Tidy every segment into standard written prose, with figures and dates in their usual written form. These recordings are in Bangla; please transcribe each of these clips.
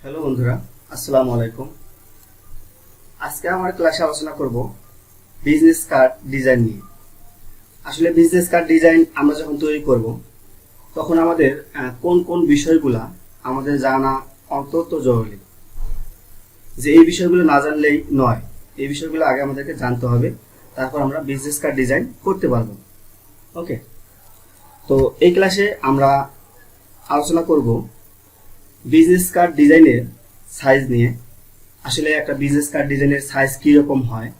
হ্যালো বন্ধুরা, আসসালামু আলাইকুম। আজকে আমার ক্লাসে আলোচনা করব বিজনেস কার্ড ডিজাইন নিয়ে। আসলে বিজনেস কার্ড ডিজাইন আমরা যখন তৈরি করব তখন আমাদের কোন কোন বিষয়গুলা আমাদের জানা অত্যন্ত জরুরি। যে এই বিষয়গুলো না জানলেই নয়, এই বিষয়গুলো আগে আমাদেরকে জানতে হবে, তারপর আমরা বিজনেস কার্ড ডিজাইন করতে পারবো। ওকে, তো এই ক্লাসে আমরা আলোচনা করব বিজনেস কার্ড ডিজাইনের সাইজ নিয়ে। আসলে একটা বিজনেস কার্ড ডিজাইনের সাইজ কীরকম হয়,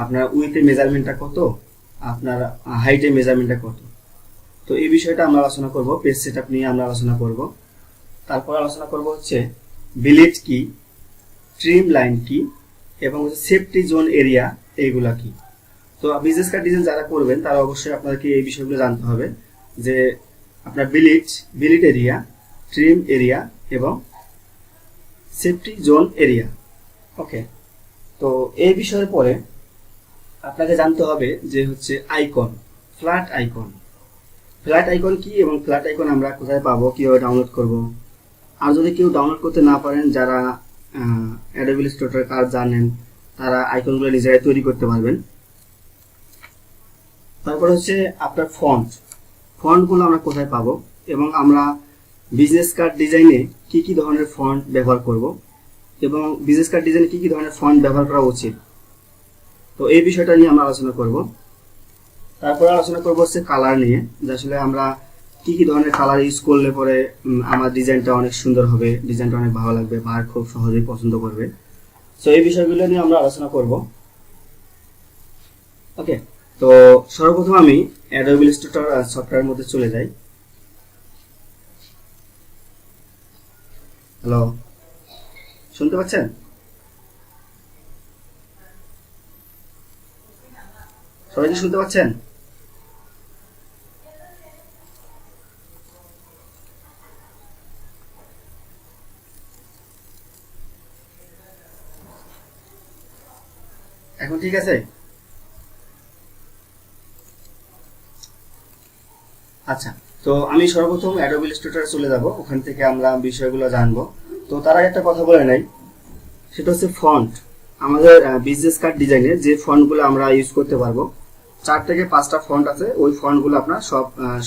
আপনার উইথে মেজারমেন্টটা কত, আপনার হাইটে মেজারমেন্টটা কত। তো এই বিষয়টা আমরা আলোচনা করব, পেজ সেটআপ নিয়ে আমরা আলোচনা করব। তারপর আলোচনা করব হচ্ছে বিলেট কি, ট্রিম লাইন কি, এবং হচ্ছে সেফটি জোন এরিয়া, এইগুলা কি। তো বিজনেস কার্ড ডিজাইন যারা করবেন তারা অবশ্যই আপনাদেরকে এই বিষয়গুলো জানতে হবে, যে আপনার বিলিট এরিয়া, ট্রিম এরিয়া এবং সেফটি জোন এরিয়া। ওকে, তো এই বিষয়ের পরে আপনাকে জানতে হবে যে হচ্ছে icon, flat icon. Flat icon কি এবং ফ্ল্যাট আইকন আমরা কোথায় পাবো, কিভাবে ডাউনলোড করব। আর যদি কেউ ডাউনলোড করতে না পারেন, যারা অ্যাডোবি ইলাস্ট্রেটর কাজ জানেন, তারা আইকনগুলো নিজেরাই তৈরি করতে পারবেন। তারপর হচ্ছে আপনার ফন্টগুলো আমরা কোথায় পাবো, এবং আমরা বিজনেস কার্ড ডিজাইনে কি কি ধরনের ফন্ট ব্যবহার করব, এবং বিজনেস কার্ড ডিজাইনে কি কি ধরনের ফন্ট ব্যবহার করা উচিত। তো এই বিষয়টা নিয়ে আমরা আলোচনা করব। তারপরে আলোচনা করব হচ্ছে কালার নিয়ে, যে আসলে আমরা কি কি ধরনের কালার ইউজ করলে পরে আমার ডিজাইনটা অনেক সুন্দর হবে, ডিজাইনটা অনেক ভালো লাগবে, বা খুব সহজেই পছন্দ করবে। তো এই বিষয়গুলো নিয়ে আমরা আলোচনা করব। ওকে, তো সর্বপ্রথম আমি অ্যাডোবি ইলাস্ট্রেটর সফটওয়্যারের মধ্যে চলে যাই। হ্যালো, শুনতে পাচ্ছেন? সবাই কি শুনতে পাচ্ছেন? এখন ঠিক আছে? আচ্ছা, তো আমি সর্বপ্রথম অ্যাডোবি ইলাস্ট্রেটরে চলে যাব, ওখান থেকে আমরা বিষয়গুলো জানবো। তো তার আগে একটা কথা বলে নাই, সেটা হচ্ছে ফন্ট। আমাদের বিজনেস কার্ড ডিজাইনে যে ফন্টগুলো আমরা ইউজ করতে পারবো, 4 থেকে 5টা ফন্ট আছে। ওই ফন্টগুলো আপনার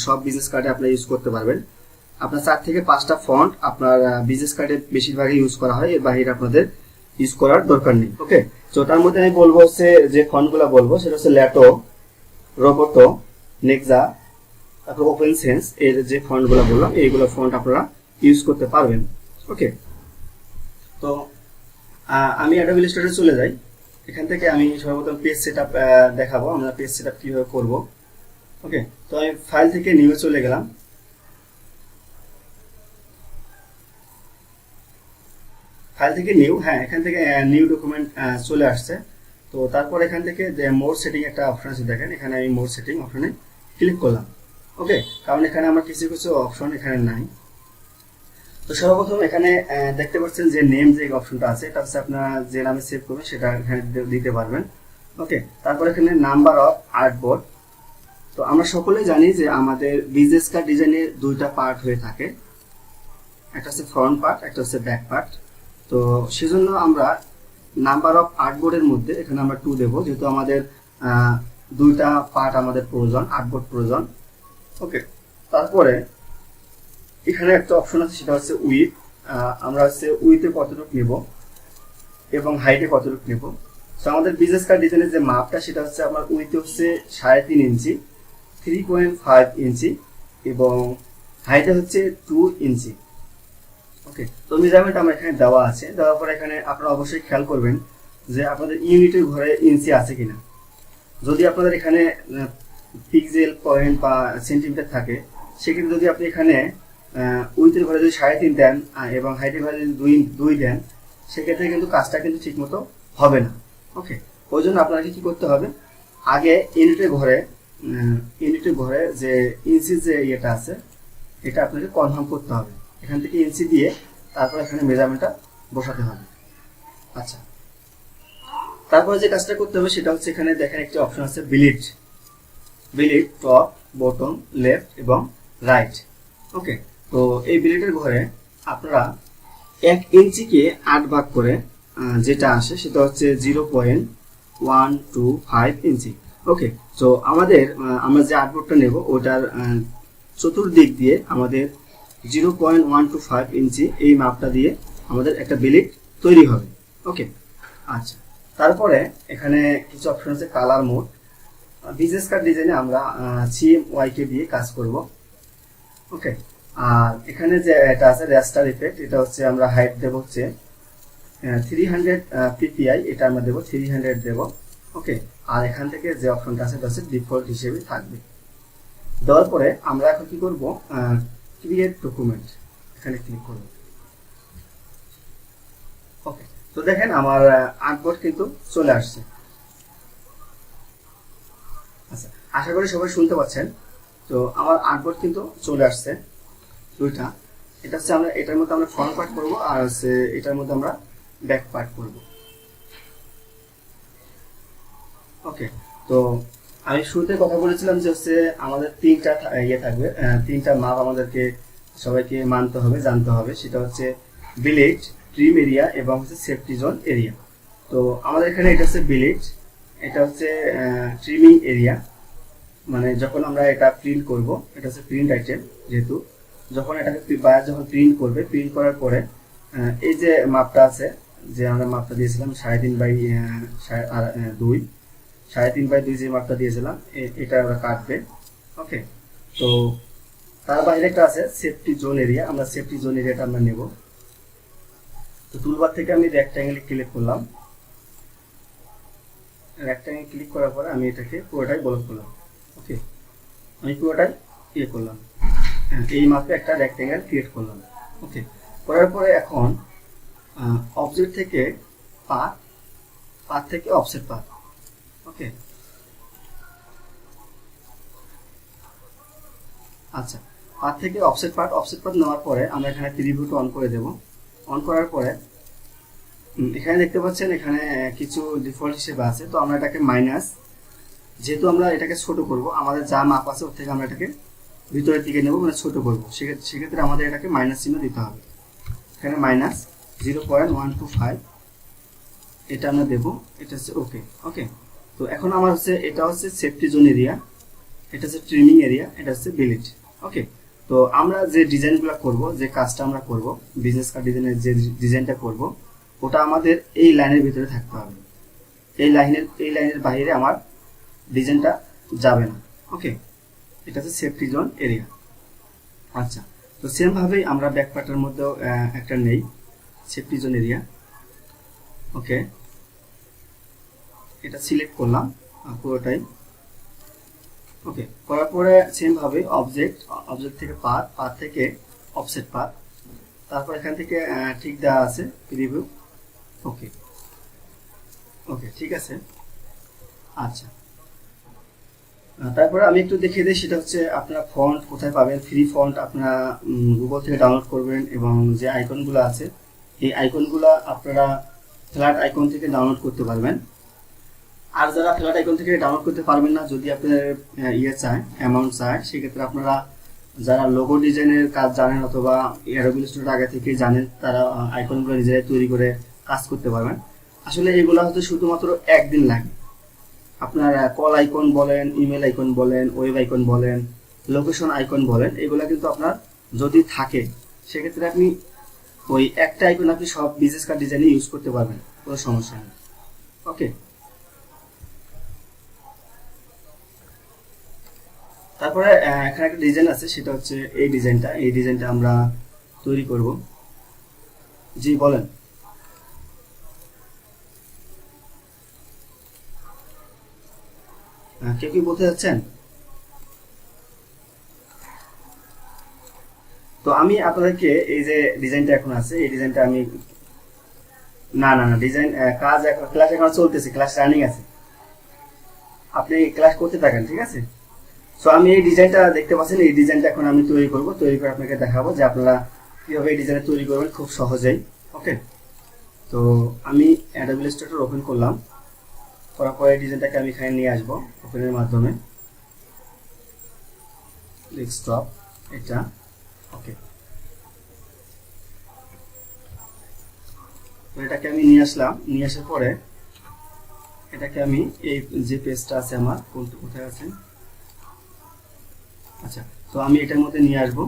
সব বিজনেস কার্ডে আপনার ইউজ করতে পারবেন। আপনার 4 থেকে 5টা ফন্ট আপনার বিজনেস কার্ডে বেশিরভাগই ইউজ করা হয়, এর বাইরে আপনাদের ইউজ করার দরকার নেই। ওকে, তো তার মধ্যে আমি বলবো হচ্ছে, যে ফন্টগুলো বলবো সেটা হচ্ছে ল্যাটো, রোবোটো, নেক্সা, তারপর ওপেন সেন্স। এর যে ফন্টগুলো বললাম, এইগুলো ফন্ট আপনারা ইউজ করতে পারবেন। ওকে, তো আমি অ্যাডোবি ইলাস্ট্রেটরে চলে যাই। এখান থেকে আমি সর্বপ্রথম পেজ সেটআপ দেখাবো, আমরা পেজ সেটআপ কিভাবে করব। ওকে, তো আমি ফাইল থেকে নিউ চলে গেলাম। ফাইল থেকে নিউ, হ্যাঁ, এখান থেকে নিউ ডকুমেন্ট চলে আসছে। তো তারপর এখান থেকে মোর সেটিং একটা অপশন আছে, দেখেন এখানে আমি মোর সেটিং অপশনে ক্লিক করলাম। ওকে, কারণ এখানে আমার কিছু কিছু অপশন এখানে নাই। তো সর্বপ্রথম এখানে দেখতে পাচ্ছেন যে নেম যে অপশনটা আছে, এটা হচ্ছে আপনারা যে নামে সেভ করবেন সেটা এখানে দিতে পারবেন। ওকে, তারপর এখানে নাম্বার অফ আর্টবোর্ড। তো আমরা সকলেই জানি যে আমাদের বিজনেস কার্ড ডিজাইনের 2টা পার্ট হয়ে থাকে, একটা হচ্ছে ফ্রন্ট পার্ট, একটা হচ্ছে ব্যাক পার্ট। তো সেজন্য আমরা নাম্বার অফ আর্টবোর্ডের মধ্যে এখানে আমরা 2 দেবো, যেহেতু আমাদের 2টা পার্ট আমাদের প্রয়োজন, আর্টবোর্ড প্রয়োজন। ওকে, তারপরে এখানে একটা অপশন আছে, সেটা হচ্ছে উইথ। আমরা হচ্ছে উইথে কতটুকু নেব এবং হাইটে কতটুকু নেব। তো আমাদের বিজনেস কার্ড ডিজাইনের যে মাপটা, সেটা হচ্ছে আমার উইথে হচ্ছে 3.5 ইঞ্চি, 3.5 ইঞ্চি, এবং হাইটে হচ্ছে 2 ইঞ্চি। ওকে, তো মেজারমেন্ট আমার এখানে দেওয়া আছে। দেওয়ার পরে এখানে আপনারা অবশ্যই খেয়াল করবেন যে আপনাদের ইউনিটের ঘরে ইঞ্চি আছে কিনা। যদি আপনাদের এখানে পিক্সেল, পয়েন্ট বা সেন্টিমিটার থাকে, সেক্ষেত্রে যদি আপনি এখানে উইথের ঘরে যদি 3.5 দেন এবং হাইটের ঘরে যদি 2 দেন, সেক্ষেত্রে কিন্তু কাজটা কিন্তু ঠিক মতো হবে না। ওকে, ওই জন্য আপনাকে কি করতে হবে, আগে ইউনিটের ঘরে যে ইঞ্চির যে ইয়েটা আছে, এটা আপনাকে কনফার্ম করতে হবে। এখান থেকে ইঞ্চি দিয়ে তারপর এখানে মেজারমেন্টটা বসাতে হবে। আচ্ছা, তারপরে যে কাজটা করতে হবে সেটা হচ্ছে, এখানে দেখেন একটি অপশন আছে বিলিট টপ, বটম, লেফট এবং রাইট। ওকে, তো এই বিলেটের ঘরে আপনারা 1 ইঞ্চিকে 8 ভাগ করে যেটা আসে সেটা হচ্ছে 0.125 ইঞ্চি। ওকে, তো আমাদের আমরা যে আর্টবোর্ডটা নেব ওটার চতুর্দিক দিয়ে আমাদের 0.125 ইঞ্চি এই মাপটা দিয়ে আমাদের একটা বিলিট তৈরি হবে। ওকে, আচ্ছা, তারপরে এখানে কিছু অপশন আছে। কালার মোড, বিজনেস কার্ড ডিজাইনে আমরা CMYK দিয়ে কাজ করব। ওকে, আর এখানে যে এটা আছে রেস্টার ইফেক্ট, এটা হচ্ছে আমরা হাইট দেব হচ্ছে 300 ppi, এটা আমরা দেব 300 দেব। ওকে, আর এখান থেকে যে অপশনটা আছে এটা হচ্ছে ডিফল্ট হিসেবে থাকবে। দেওয়ার পরে আমরা এখন কি করব, ক্রিয়েট ডকুমেন্ট, এখানে ক্লিক করব। ওকে, তো দেখেন আমার আর্টবোর্ড কিন্তু চলে আসছে। আচ্ছা, আশা করি সবাই শুনতে পাচ্ছেন। তো আমার আর্টবোর্ড কিন্তু চলে আসছে দুইটা। এটা হচ্ছে আমরা এটার মধ্যে আমরা ফ্রন্ট পার্ট করব, আর হচ্ছে এটার মধ্যে আমরা ব্যাক পার্ট করব। ওকে, তো আমি শুরুতে কথা বলেছিলাম যে হচ্ছে আমাদের তিনটা ইয়ে থাকবে, তিনটা মাপ আমাদেরকে সবাইকে মানতে হবে, জানতে হবে। সেটা হচ্ছে ভিলেজ, ট্রিম এরিয়া এবং হচ্ছে সেফটি জোন এরিয়া। তো আমাদের এখানে এটা হচ্ছে ভিলেজ, এটা হচ্ছে ট্রিমিং এরিয়া। মানে যখন আমরা এটা প্রিন্ট করব, এটা হচ্ছে প্রিন্ট আইটেম, যেহেতু যখন এটাকে বায়ার যখন প্রিন্ট করবে, প্রিন্ট করার পরে এই যে মাপটা আছে, যে আমরা মাপটা দিয়েছিলাম 3.5/2, 3.5/2 যে মাপটা দিয়েছিলাম এটা আমরা কাটবে। ওকে, তো তার বাইরে একটা আছে সেফটি জোন এরিয়া, আমরা সেফটি জোন এরিয়াটা আমরা নেব। তো টুলবার থেকে আমি রেক্ট্যাঙ্গেলে ক্লিক করলাম। রেক্ট্যাঙ্গেল ক্লিক করার পরে আমি এটাকে পুরোটাই ব্লক করলাম। ওকে, আমি পুরোটাই ইয়ে করলাম, এই মাপে একটা রেক্ট্যাঙ্গেল ক্রিয়েট করলাম। ওকে, করার পরে এখন অবজেক্ট থেকে পাথ, পাথ থেকে অফসেট পাথ। ওকে, আচ্ছা, পাথ থেকে অফসেট পাথ, অফসেট পাথ নেওয়ার পরে আমরা এখানে প্রিভিউটা অন করে দেব। অন করার পরে এখানে দেখতে পাচ্ছেন এখানে কিছু ডিফল্ট হিসেবে আছে। তো আমরা এটাকে মাইনাস, যেহেতু আমরা এটাকে ছোট করব, আমাদের যা মাপ আছে ওর থেকে আমরা এটাকে ভিতরের দিকে নেব, মানে ছোট করবো, সেক্ষেত্রে আমাদের এটাকে মাইনাস চিহ্ন দিতে হবে। এখানে -0.125 এটা আমরা দেবো, এটা হচ্ছে ওকে। ওকে, তো এখন আমার হচ্ছে এটা হচ্ছে সেফটি জোন এরিয়া, এটা হচ্ছে ট্রিমিং এরিয়া, এটা হচ্ছে ভিলেজ। ওকে, তো আমরা যে ডিজাইনগুলো করব, যে কাজটা আমরা করব, বিজনেস কার্ড ডিজাইনের যে ডিজাইনটা করব, ওটা আমাদের এই লাইনের ভিতরে থাকতে হবে। এই লাইনের বাইরে আমার ডিজাইনটা যাবে না। ওকে, এটা হচ্ছে সেফটি জোন এরিয়া। আচ্ছা, তো সেম ভাবেই আমরা ব্যাক পার্টের মধ্যেও একটা নেই, সেফটি জোন এরিয়া। ওকে, এটা সিলেক্ট করলাম পুরোটাই। ওকে, করার পরে সেম ভাবে অবজেক্ট, অবজেক্ট থেকে পাথ, পাথ থেকে অফসেট পাথ, তারপর এখান থেকে ঠিক দেওয়া আছে প্রিভিউ। ওকে, ওকে, ঠিক আছে। আচ্ছা, তারপরে আমি একটু দেখিয়ে দিই, সেটা হচ্ছে আপনারা ফন্ট কোথায় পাবেন। ফ্রি ফন্ট আপনারা গুগল থেকে ডাউনলোড করবেন, এবং যে আইকনগুলো আছে এই আইকনগুলো আপনারা ফ্ল্যাট আইকন থেকে ডাউনলোড করতে পারবেন। আর যারা ফ্ল্যাট আইকন থেকে ডাউনলোড করতে পারবেন না, যদি আপনার ইয়ে চায়, অ্যামাউন্ট চায়, সেক্ষেত্রে আপনারা যারা লোগো ডিজাইনের কাজ জানেন অথবা অ্যাডোবি ইলাস্ট্রেটর আগে থেকে জানেন, তারা আইকনগুলো নিজেরাই তৈরি করে কাজ করতে পারবেন। আসলে এগুলো হতে শুধুমাত্র একদিন লাগে। আপনার কল আইকন বলেন, ইমেল আইকন বলেন, ওয়েব আইকন বলেন, লোকেশন আইকন বলেন, এগুলো কিন্তু আপনার যদি থাকে, সেক্ষেত্রে আপনি ওই একটা আইকন আপনি সব বিজনেস কার্ড ডিজাইনে ইউজ করতে পারবেন, কোনো সমস্যা নেই। ওকে, তারপরে এখানে একটা ডিজাইন আছে, সেটা হচ্ছে এই ডিজাইনটা আমরা তৈরি করব। জি বলেন। কেউ কি বলতে যাচ্ছেন? তো আমি আপনাদেরকে এই যে ডিজাইনটা এখন আছে, এই ডিজাইনটা আমি না না না ডিজাইন কাজ ক্লাস এখন চলতেছে, ক্লাস রানিং আছে, আপনি ক্লাস করতে থাকেন, ঠিক আছে। সো আমি এই ডিজাইনটা দেখতে পাচ্ছেন, এই ডিজাইনটা এখন আমি তৈরি করব, তৈরি করে আপনাকে দেখাবো যে আপনারা কিভাবে এই ডিজাইন তৈরি করবেন খুব সহজেই। ওকে, তো আমি অ্যাডোবি ইলাস্ট্রেটর ওপেন করলাম, করার পরে এই ডিজাইনটাকে আমি এখানে নিয়ে আসবো ওপেনের মাধ্যমে, ডেস্কটপ এটা। ওকে, তো এটাকে আমি নিয়ে আসলাম, নিয়ে আসার পরে এটাকে আমি এই যে পেজটা আছে আমার কোথায় আছে, আচ্ছা, তো আমি এটার মধ্যে নিয়ে আসবো,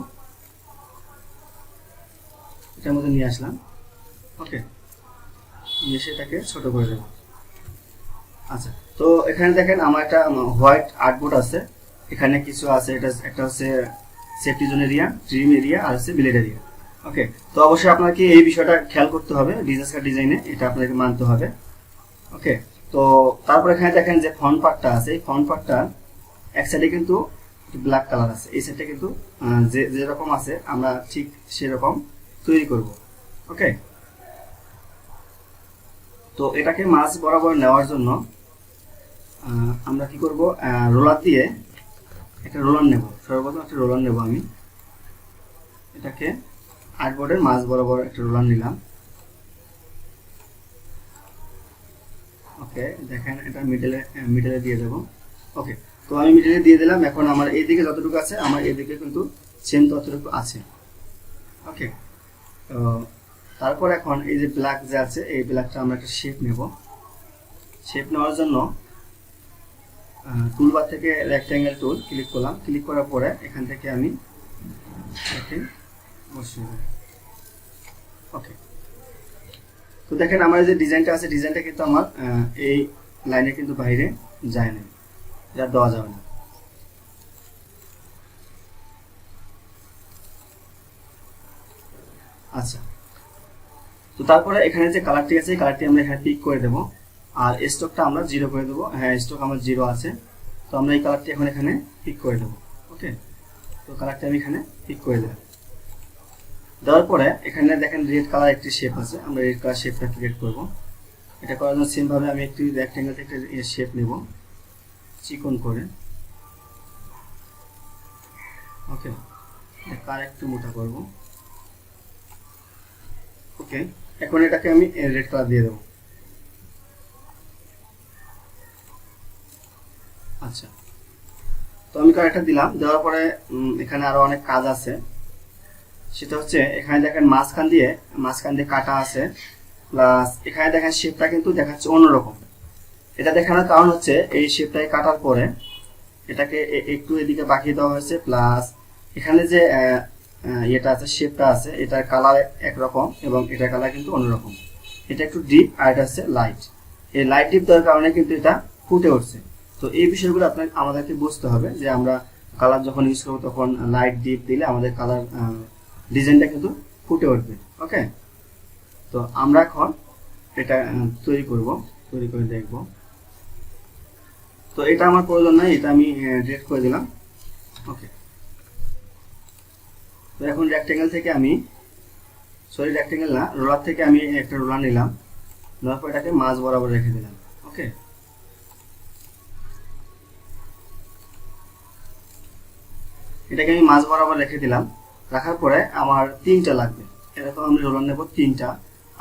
এটার মধ্যে নিয়ে আসলাম। ওকে, নিয়ে এসে এটাকে ছোট করে দেবো। আচ্ছা, তো এখানে দেখেন আমার একটা হোয়াইট আর্টবোর্ড আছে, এখানে কিছু আছে, এটা একটা হচ্ছে safety zone area, trim area, আর হচ্ছে বিলেড এরিয়া। ওকে, তো অবশ্যই আপনাকে এই বিষয়টা খেয়াল করতে হবে ডিজাস্টার ডিজাইনে, এটা আপনাকে মানতে হবে। ওকে, তো তারপর এখানে দেখেন যে ফন্ট পার্টটা আছে, এই ফন্ট পার্টটা এক সাইডে কিন্তু ব্ল্যাক কালার আছে, এই সাইডটা কিন্তু যেরকম আছে আমরা ঠিক সেরকম তৈরি করব। ওকে, তো এটাকে মাঝ বরাবর নেওয়ার জন্য আমরা কি করব, রোলার দিয়ে একটা রোলার নেব, সর্বপ্রথম একটা রোলার নেব আমি, এটাকে আর্টবোর্ডের মাঝ বরাবর একটা রোলার নিলাম। ওকে, দেখেন এটা মিডলে দিয়ে দেব। ওকে, তো আমি মিডলে দিয়ে দিলাম, এখন আমার এইদিকে যতটুকু আছে আমার এদিকে কিন্তু সেম ততটুকু আছে। ওকে, তো তারপর এখন এই যে ব্ল্যাক যে আছে, এই ব্ল্যাকটা আমরা একটা শেপ নেব। শেপ নেওয়ার জন্য টুলবার থেকে রেক্ট্যাঙ্গেল টুল ক্লিক করলাম, ক্লিক করার পরে এখান থেকে আমি বসিয়ে দেব। ওকে, তো দেখেন আমার যে ডিজাইনটা আছে, ডিজাইনটা কিন্তু আমার এই লাইনে কিন্তু বাইরে যায় না, যা দেওয়া যাবে না। আচ্ছা, তো তারপরে এখানে যে কালারটি আছে, এই কালারটি আমরা এখানে পিক করে দেবো, আর স্টকটা আমরা 0 করে দেবো। হ্যাঁ, স্টক আমার 0 আছে, তো আমরা এই কালারটি এখন এখানে পিক করে দেবো। ওকে, তো কালারটি আমি এখানে পিক করে দেবো। দেওয়ার পরে এখানে দেখেন রেড কালার একটি শেপ আছে, আমরা রেড কালার শেপটা ক্রিয়েট করব। এটা করার জন্য সেম ভাবে আমি একটি রেক্ট্যাঙ্গেল থেকে শেপ নেব চিকন করে। ওকে, কার একটু মোটা করব। ওকে, এখন এটাকে আমি রেড কালার দিয়ে দেবো। আচ্ছা, তো আমি কালারটা দিলাম, দেওয়ার পরে এখানে আরো অনেক কাজ আছে, সেটা হচ্ছে এখানে দেখেন মাঝখান দিয়ে কাটা আছে, প্লাস এখানে দেখেন শেপটা কিন্তু দেখাচ্ছে অন্যরকম। এটা দেখানোর কারণ হচ্ছে এই শেপটাকে কাটার পরে এটাকে একটু এদিকে বাঁকিয়ে দেওয়া হয়েছে, প্লাস এখানে যে এটা আছে, শেপটা আছে, এটার কালার একরকম এবং এটার কালার কিন্তু অন্যরকম। এটা একটু ডিপ আর এটা হচ্ছে লাইট। এই লাইট ডিপ দেওয়ার কারণে কিন্তু এটা ফুটে উঠছে। তো এই বিষয়গুলো আমাদেরকে বুঝতে হবে যে আমরা কালার যখন ইউজ করবো তখন লাইট ডিপ দিলে আমাদের কালার ডিজাইনটা কিন্তু ফুটে উঠবে। ওকে, তো আমরা এখন এটা তৈরি করে দেখব। তো এটা আমার প্রয়োজন নাই, এটা আমি ডিলিট করে দিলাম। ওকে, তো এখন রেক্ট্যাঙ্গেল থেকে আমি রেক্ট্যাঙ্গেল না, রোলার থেকে আমি একটা রোলার নিলাম, নেওয়ার পর এটাকে মাঝ বরাবর রেখে দিলাম। ওকে, এটাকে আমি মাঝ বরাবর রেখে দিলাম। রাখার পরে আমার 3টা লাগবে, এরকম আমি রোলার নেব 3টা।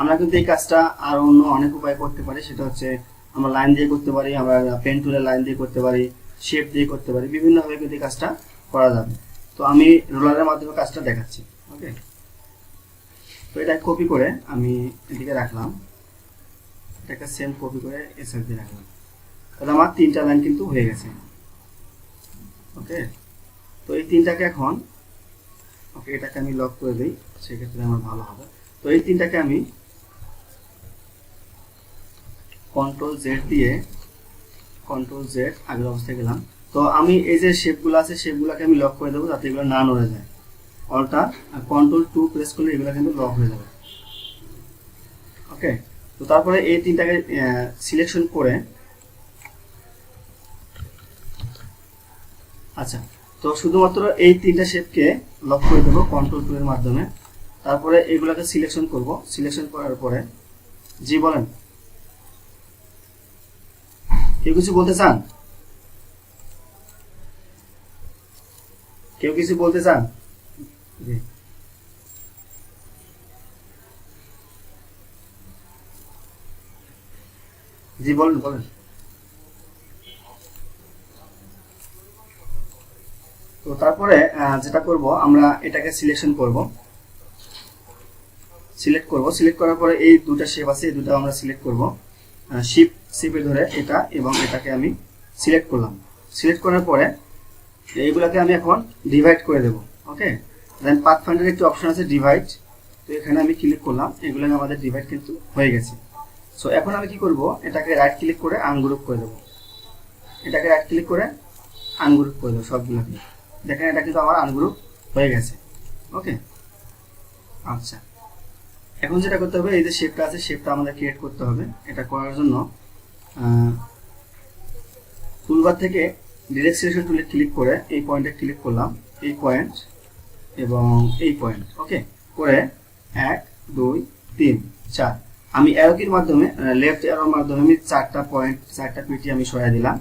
আমরা কিন্তু এই কাজটা আর অন্য অনেক উপায় করতে পারি, সেটা হচ্ছে আমরা লাইন দিয়ে করতে পারি, আমরা পেন টুলের লাইন দিয়ে করতে পারি, শেপ দিয়ে করতে পারি, বিভিন্নভাবে কিন্তু এই কাজটা করা যাবে। তো আমি রোলারের মাধ্যমে কাজটা দেখাচ্ছি। ওকে, তো এটা কপি করে আমি এদিকে রাখলাম, এটাকে সেম কপি করে এ সাইড দিয়ে রাখলাম, তাহলে আমার 3টা লাইন কিন্তু হয়ে গেছে। ওকে, তো এই 3টাকে এখন, ওকে, এটাকে আমি লক করে দিই, সেক্ষেত্রে আমার ভালো হবে। তো এই 3টাকে আমি কন্ট্রোল জেড দিয়ে আগের অবস্থায় গেলাম। তো আমি এই যে শেপগুলো আছে, শেপগুলোকে আমি লক করে দেবো যাতে এগুলো না নড়ে যায়। অল্টার কন্ট্রোল 2 প্রেস করলে এগুলো কিন্তু লক হয়ে যাবে। ওকে, তো তারপরে এই 3টাকে সিলেকশন করে, আচ্ছা, তো শুধুমাত্র এই 3টা শেপকে লক করে দেবো কন্ট্রোল 2 এর মাধ্যমে। তারপরে এগুলোকে সিলেকশন করব, সিলেকশন করার পরে, জি বলেন, কেউ কিছু বলতে চান? জি বলেন। তো তারপরে যেটা করব, আমরা এটাকে সিলেকশন করব, সিলেক্ট করব। সিলেক্ট করার পরে এই দুটো শেপ আছে, এই দুটো আমরা সিলেক্ট করব। শিপে ধরে এটা এবং এটাকে আমি সিলেক্ট করলাম। সিলেক্ট করার পরে এইগুলাকে আমি এখন ডিভাইড করে দেব। ওকে, দেন পাথফাইন্ডার একটি অপশন আছে ডিভাইড, তো এখানে আমি ক্লিক করলাম, এগুলো আমাদের ডিভাইড কিন্তু হয়ে গেছে। সো এখন আমি কি করব, এটাকে রাইট ক্লিক করে আনগ্রুপ করে দেবো। এটাকে রাইট ক্লিক করে আনগ্রুপ করে দেবো সবগুলোকে। দেখেন এটা কিন্তু আমার আনগ্রুপ হয়ে গেছে। ওকে, আচ্ছা, এখন যেটা করতে হবে, এই যে শেপটা আছে, শেপটা আমাদের ক্রিয়েট করতে হবে। এটা করার জন্য টুলবার থেকে ডিরেক্ট সিলেকশন টুলে ক্লিক করে এই পয়েন্টে ক্লিক করলাম, এই পয়েন্ট এবং এই পয়েন্ট। ওকে, করে 1 2 3 4 আমি অ্যারোকির মাধ্যমে লেফট অ্যারোর মাধ্যমে আমি 4টা পয়েন্ট 4টা পিটি আমি সরাই দিলাম।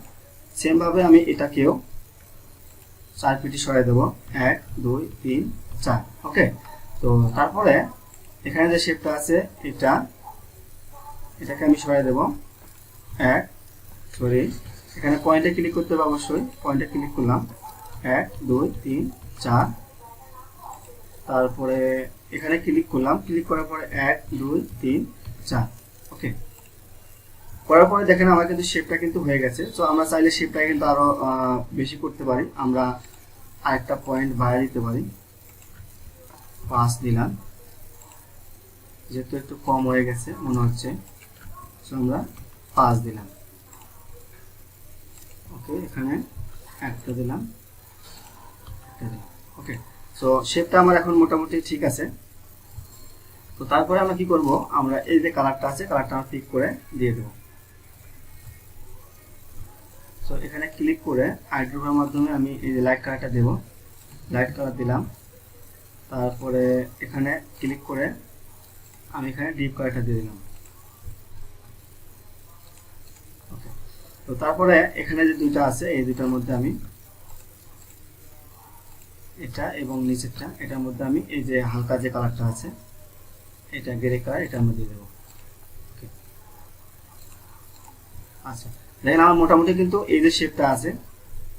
সেম ভাবে আমি এটাকেও 4 পিটি সরাই দেবো, 1 2 3 4। ওকে, তো তারপরে এখানে যে শেপটা আছে এটাকে আমি সরাই দেবো, এখানে পয়েন্টে ক্লিক করতে হবে, অবশ্যই পয়েন্টে ক্লিক করলাম, 1 2 3 4। তারপরে এখানে ক্লিক করলাম, ক্লিক করার পরে 1 2 3 4। ওকে, করার পরে দেখেন আমার কিন্তু শেপটা কিন্তু হয়ে গেছে। তো আমরা চাইলে শেপটা কিন্তু আরো বেশি করতে পারি, আমরা আরেকটা পয়েন্ট বাড়িয়ে দিতে পারি, 5 দিলাম, যেহেতু একটু কম হয়ে গেছে মনে হচ্ছে, তো আমরা 5 দিলাম। ওকে, এখানে একটা দিলাম, ওকে। সো শেপটা আমার এখন মোটামুটি ঠিক আছে। তো তারপরে আমরা কি করব, আমরা এই যে কালারটা আছে, কালারটা আমরা পিক করে দিয়ে দেব। সো এখানে ক্লিক করে আইড্রপের মাধ্যমে আমি এই যে লাইট কালারটা দেব, লাইট কালার দিলাম। তারপরে এখানে ক্লিক করে আমি এখানে ডিপ কালারটা দিয়ে দিলাম। ওকে, তো তারপরে এখানে যে দুইটা আছে, এই দুইটার মধ্যে আমি এটা এবং নিচেরটা, এটার মধ্যে আমি এই যে হালকা যে কালারটা আছে, এটা গ্রে কালার, এটা আমি দিয়ে দেবো। ওকে, আচ্ছা, দেখেন আমার মোটামুটি কিন্তু এই যে শেপটা আছে,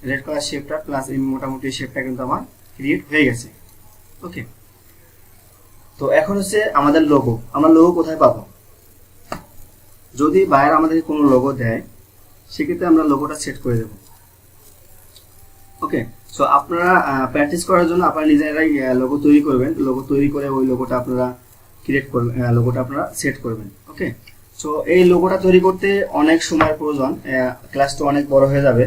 রেড কালার শেপটা প্লাস এই মোটামুটি শেপটা কিন্তু আমার ক্রিয়েট হয়ে গেছে। ওকে, তো এখন হচ্ছে আমাদের লোগো। আমরা লোগো কোথায় পাবো? যদি বাইরে আমাদের কোনো লোগো দেয়, সেক্ষেত্রে আমরা লোগোটা সেট করে দেব। ওকে, সো আপনারা প্র্যাকটিস করার জন্য আপনারা নিজেরাই লোগো তৈরি করবেন। লোগো তৈরি করে ওই লোগোটা আপনারা ক্রিয়েট করবেন, লোগোটা আপনারা সেট করবেন। ওকে, সো এই লোগোটা তৈরি করতে অনেক সময়ের প্রয়োজন, ক্লাসটা অনেক বড় হয়ে যাবে।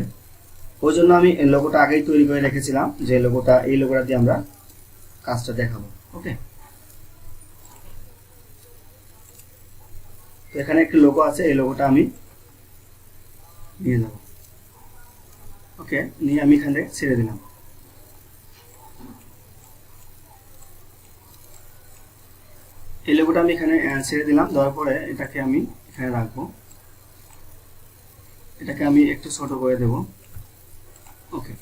ওই জন্য আমি এই লোগোটা আগেই তৈরি করে রেখেছিলাম, যে লোগোটা, এই লোগোটা দিয়ে আমরা কাজটা দেখাবো। ওকে, তো এখানে একটি লোগো আছে, এই লোগোটা আমি নিয়ে যাব। ওকে, নিয়ে আমি এখানে ছেড়ে দিলাম। এই লোগোটা আমি এখানে ছেড়ে দিলাম, দেওয়ার পরে এটাকে আমি এখানে রাখবো, এটাকে আমি একটু ছোট করে দেব। ওকে,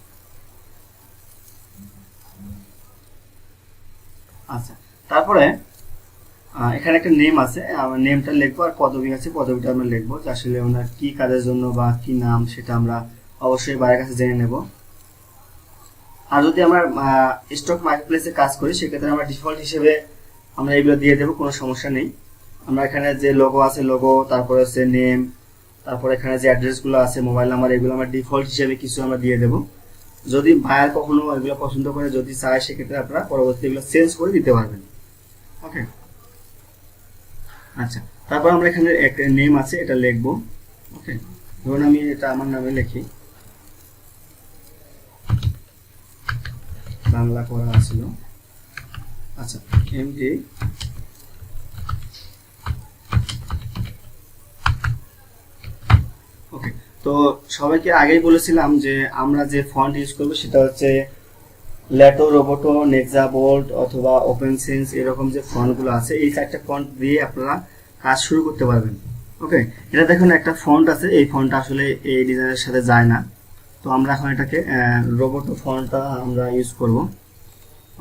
আচ্ছা, তারপরে এখানে একটা নেম আছে, আমার নেমটা লিখবো, আর পদবি আছে, পদবিটা আমরা লিখবো, যে আসলে ওনার কি কাজের জন্য বা কি নাম, সেটা আমরা অবশ্যই বাইরের কাছে জেনে নেব। আর যদি আমরা স্টক মার্কেটপ্লেসে কাজ করি, সেক্ষেত্রে আমরা ডিফল্ট হিসেবে আমরা এগুলো দিয়ে দেবো, কোনো সমস্যা নেই। আমরা এখানে যে লোগো আছে, লোগো, তারপরে হচ্ছে নেম, তারপরে এখানে যে অ্যাড্রেসগুলো আছে, মোবাইল নাম্বার, এগুলো আমরা ডিফল্ট হিসেবে কিছু আমরা দিয়ে দেবো। যদি বায়ার কখনো এগুলো পছন্দ করে, যদি চায়, সেক্ষেত্রে আপনারা পরবর্তী এগুলো চেঞ্জ করে দিতে পারবেন। ওকে, আচ্ছা, তারপর আমরা এখানে একটা নেম আছে, এটা লিখবো। ওকে, ধরুন আমি এটা আমার নামে লিখি, বাংলা করা ছিল। আচ্ছা, এমডি ওকে, তো সবাইকে আগেই বলেছিলাম যে আমরা যে ফন্ট ইউজ করবো সেটা হচ্ছে ল্যাটো, রোবোটো, নেক্সা বোল্ড অথবা ওপেন সেন্স, এরকম যে ফন্টগুলো আছে, এই 4টা ফন্ট দিয়ে আপনারা কাজ শুরু করতে পারবেন। ওকে, এটা দেখুন একটা ফন্ট আছে, এই ফন্টটা আসলে এই ডিজাইনের সাথে যায় না, তো আমরা এখন এটাকে রোবোটো ফন্টটা আমরা ইউজ করব।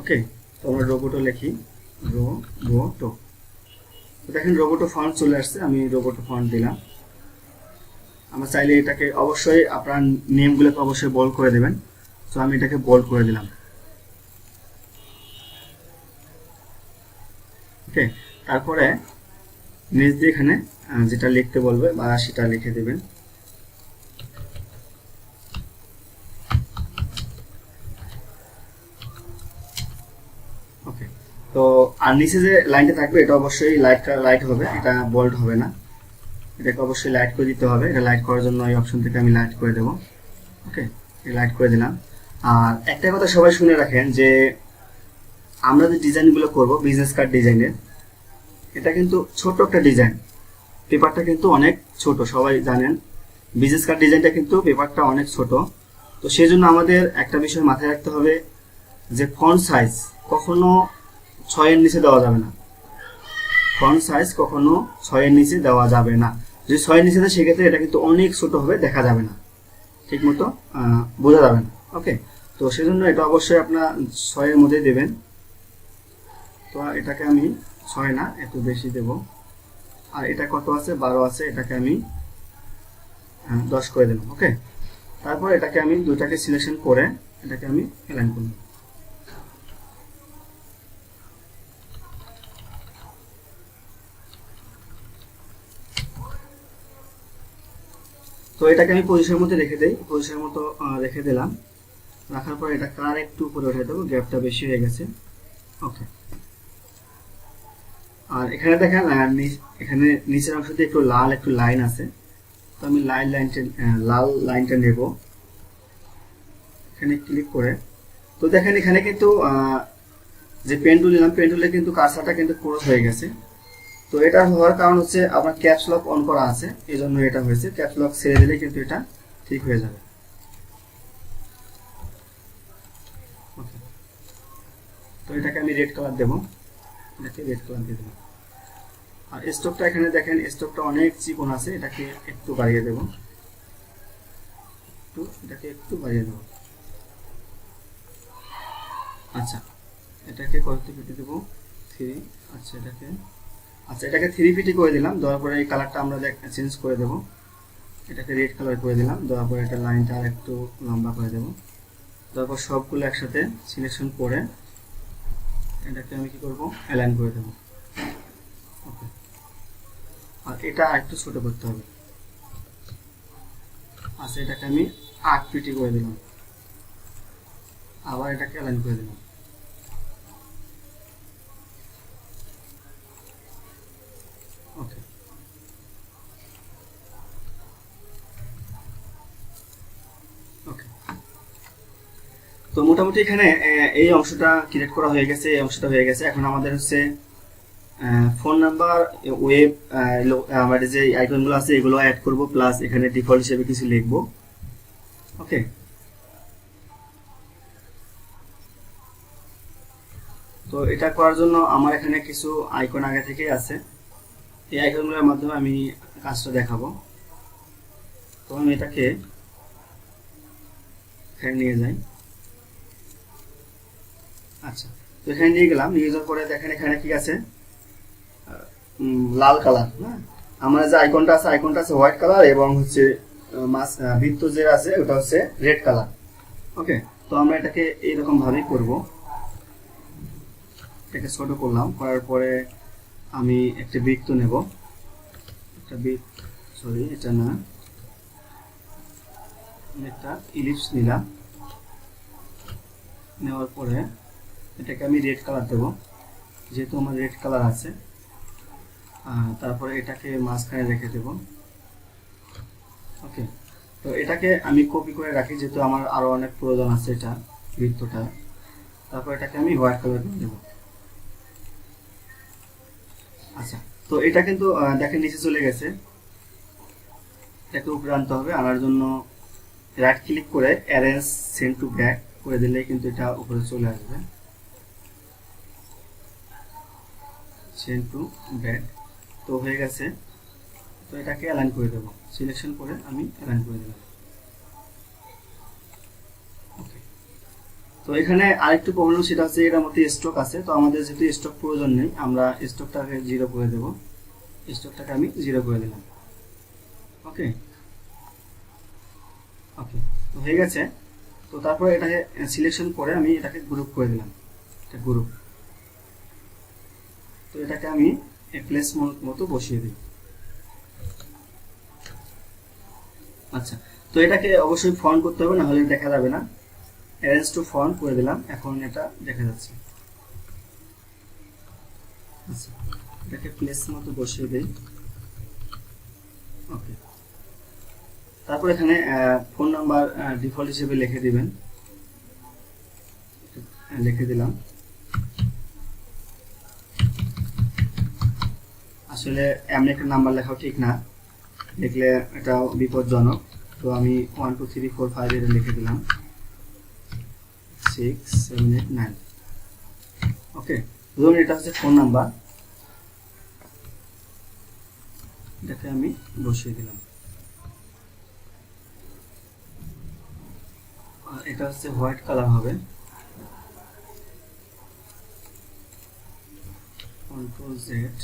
ওকে, তো আমরা রোবোটো লিখি, রোবোটো, তো দেখেন রোবোটো ফন্ট চলে আসছে, আমি রোবোটো ফন্ট দিলাম। আমরা চাইলে এটাকে অবশ্যই আপনার নেমগুলোকে অবশ্যই বোল্ড করে দেবেন, তো আমি এটাকে বোল্ড করে দিলাম। ওকে, তারপরে নিচ দিয়ে এখানে যেটা লিখতে বলবে বা সেটা লিখে দেবেন। ওকে, তো আর নিচে যে লাইনটা থাকবে এটা অবশ্যই লাইট হবে, এটা বোল্ড হবে না, এটাকে অবশ্যই লাইট করে দিতে হবে। এটা লাইট করার জন্য এই অপশন থেকে আমি লাইট করে দেবো। ওকে, লাইট করে দিলাম। আর একটা কথা সবাই শুনে রাখেন যে আমরা যে ডিজাইনগুলো করব বিজনেস কার্ড ডিজাইনের, এটা কিন্তু ছোট একটা ডিজাইন, পেপারটা কিন্তু অনেক ছোট, সবাই জানেন বিজনেস কার্ড ডিজাইনটা কিন্তু পেপারটা অনেক ছোট। তো সেই জন্য আমাদের একটা বিষয় মাথায় রাখতে হবে যে ফন্ট সাইজ কখনো 6 এর নিচে দেওয়া যাবে না। ফন্ট সাইজ কখনো 6 এর নিচে দেওয়া যাবে না। যদি 6 এর নিচে দেয় সেক্ষেত্রে এটা কিন্তু অনেক ছোট হবে, দেখা যাবে না, ঠিক মতো বোঝা যাবে না। ওকে, তো সেজন্য এটা অবশ্যই আপনার 6 এর মধ্যে দেবেন। তো এটাকে আমি 6 না, একটু বেশি দেব। আর এটা কত আছে, 12 আছে, এটাকে আমি 10 করে দিলাম। ওকে, তারপর এটাকে আমি দুটাকে সিলেকশন করে এটাকে আমি অ্যালাইন করব। তো এটাকে আমি পজিশনের মধ্যে রেখে দেই, পজিশনের মতো রেখে দিলাম। রাখার পর এটা কার একটু উপরে উঠে দেবো, গ্যাপটা বেশি হয়ে গেছে। ওকে, আর এখানে দেখেন এখানে নিচের অংশতে একটু লাল একটু লাইন আছে, তো আমি লাল লাইনটা নেব, এখানে ক্লিক করে। তো দেখেন এখানে কিন্তু যে পেন টুল নিলাম, পেন টুলে কিন্তু কার্সারটা কিন্তু ক্রস হয়ে গেছে। তো এটা হওয়ার কারণ হচ্ছে আপনার ক্যাপস লক অন করা আছে, এই জন্য এটা হয়েছে। ক্যাপস লক ছেড়ে দিলে কিন্তু এটা ঠিক হয়ে যাবে। তো এটাকে আমি রেড কালার দেবো, এটাকে রেড কালার দিয়ে দেবো। আর স্টকটা এখানে দেখেন স্টকটা অনেক চিকন আছে, এটাকে একটু বাড়িয়ে দেবো, এটাকে একটু বাড়িয়ে দেবো। আচ্ছা, এটাকে কত ফিটে দেবো, 3। আচ্ছা এটাকে 3 ফিটই করে দিলাম। দেওয়ার পরে এই কালারটা আমরা চেঞ্জ করে দেবো, এটাকে রেড কালার করে দিলাম। দেওয়ার পরে এটা লাইনটা আর একটু লম্বা করে দেবো। তারপর সবগুলো একসাথে সিলেকশন করে এটাকে আমি কি করব, অ্যালাইন করে দেবো। ওকে, আর এটা একটু ছোট করতে হবে। আচ্ছা, এটাকে আমি 8 ফিটই করে দিলাম, আবার এটাকে অ্যালাইন করে দিলাম। ওকে, ওকে, তো মোটামুটি এখানে এই অংশটা ক্রিয়েট করা হয়ে গেছে, এই অংশটা হয়ে গেছে। এখন আমাদের হচ্ছে ফোন নাম্বার, ওয়েব, আমাদের যে আইকনগুলো আছে এগুলো অ্যাড করব, প্লাস এখানে ডিফল্ট হিসেবে কিছু লিখব। ওকে, তো এটা করার জন্য আমার এখানে কিছু আইকন আগে থেকেই আছে, এই আইকনগুলোর মাধ্যমে আমি কাজটা দেখাবো। তো আমি এটাকে এখানে নিয়ে যাই। আচ্ছা, তো এখানে নিয়ে গেলাম, নিয়ে যাওয়ার পরে দেখেন এখানে কি আছে, লাল কালার না, আমার যে আইকনটা আছে হোয়াইট কালার, এবং হচ্ছে বৃত্ত যে আছে ওটা হচ্ছে রেড কালার। ওকে, তো আমরা এটাকে এইরকম ভাবেই করব। এটাকে ছোট করলাম, করার পরে আমি একটা বৃত্ত নেব, একটা সরি এটা না, একটা ইলিপস নিলাম। নেওয়ার পরে এটাকে আমি রেড কালার দেব, যেহেতু আমার রেড কালার আছে। তারপরে এটাকে মাঝখানে রেখে দেব। ওকে, তো এটাকে আমি কপি করে রাখি, যেহেতু আমার আরো অনেক প্রয়োজন আছে এটা বৃত্তটা। তারপর এটাকে আমি হোয়াইট কালার দিয়ে দেব। আচ্ছা, তো এটা কিন্তু দেখেন নিচে চলে গেছে, এটাকে উপরে আনতে হবে। আনার জন্য রাইট ক্লিক করে অ্যারেঞ্জ সেন্ড টু ব্যাক করে দিলেই কিন্তু এটা উপরে চলে আসবে। সেন্ড টু ব্যাক, তো হয়ে গেছে। তো এটাকে অ্যালাইন করে দেবো, সিলেকশন করে আমি অ্যালাইন করে দিলাম। ওকে, তো এখানে আরেকটু প্রবলেম, সেটা হচ্ছে এটার মধ্যে স্টক আছে। তো আমাদের যেহেতু স্টক প্রয়োজন নেই, আমরা স্টকটাকে 0 করে দেব। স্টকটাকে আমি 0 করে দিলাম। ওকে, ওকে, তো হয়ে গেছে। তো তারপরে এটাকে সিলেকশন করে আমি এটাকে গ্রুপ করে দিলাম, এটা গ্রুপ। তো এটাকে আমি প্লেস মতো বসিয়ে দিই। আচ্ছা, তো এটাকে অবশ্যই ফন্ট করতে হবে, না হলে দেখা যাবে না। অ্যারেঞ্জ টু ফন্ট করে দিলাম, এখন এটা দেখা যাচ্ছে। আচ্ছা, এটাকে প্লেস মতো বসিয়ে দিই। ওকে, তারপর এখানে ফোন নাম্বার ডিফল্ট হিসেবে লিখে দিবেন, লিখে দিলাম। আসলে এমনি একটা নাম্বার লেখাও ঠিক না, লিখলে এটা বিপজ্জনক। তো আমি 1 2 3 4 5 এটা লিখে দিলাম, 6 7 8 9। ওকে, ধরুন এটা হচ্ছে ফোন নাম্বার, এটাকে আমি বসিয়ে দিলাম। আর এটা হচ্ছে হোয়াইট কালার হবে, কন্ট্রোল জেড।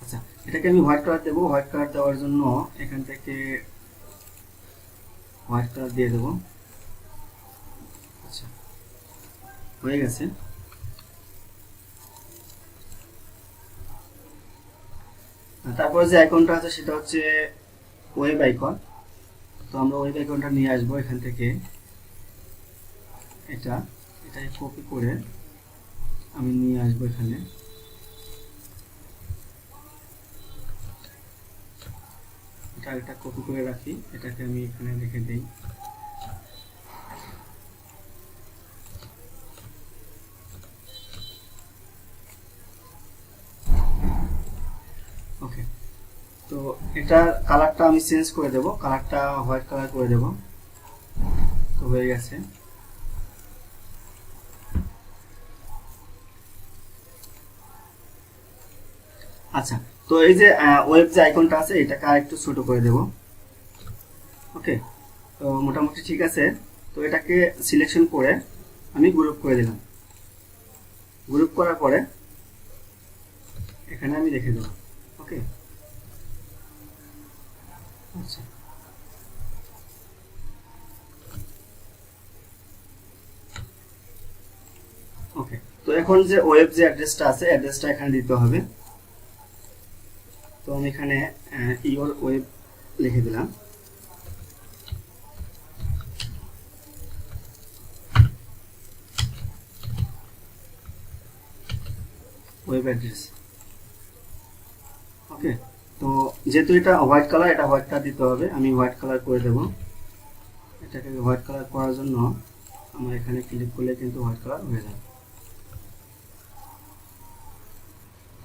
আচ্ছা, এটাকে আমি হোয়াইট কালার দেবো। হোয়াইট কালার দেওয়ার জন্য এখান থেকে হোয়াইট কালার দিয়ে দেবো। আচ্ছা, হয়ে গেছে। তারপরে যে আইকনটা আছে সেটা হচ্ছে ওয়েব আইকন। তো আমরা ওয়েব আইকনটা নিয়ে আসবো এখান থেকে, এটাই কপি করে আমি নিয়ে আসবো এখানে। এটা কপি করে রাখি, এটাকে আমি এখানে রেখে দিই। ওকে, তো এটার কালারটা আমি চেঞ্জ করে দেব, কালারটা হোয়াইট কালার করে দেব। তো হয়ে গেছে। আচ্ছা, তো এই যে ওয়েব যে আইকনটা আছে এটাকে আর একটু ছোট করে দেব। ওকে, তো মোটামুটি ঠিক আছে। তো এটাকে সিলেকশন করে আমি গ্রুপ করে দিলাম। গ্রুপ করার পরে এখানে আমি রেখে দেব। ওকে, আচ্ছা, ওকে, তো এখন যে ওয়েব যে অ্যাড্রেসটা আছে অ্যাড্রেসটা এখানে দিতে হবে। তো আমি এখানে ইওর ওয়েব লিখে দিলাম। Web address. ওকে, তো যেহেতু এটা হোয়াইট কালার, এটা হোয়াইট কালার দিতে হবে, আমি হোয়াইট কালার করে দেব। এটাকে হোয়াইট কালার করার জন্য আমরা এখানে ক্লিক করলে কিন্তু হোয়াইট কালার হয়ে যাবে।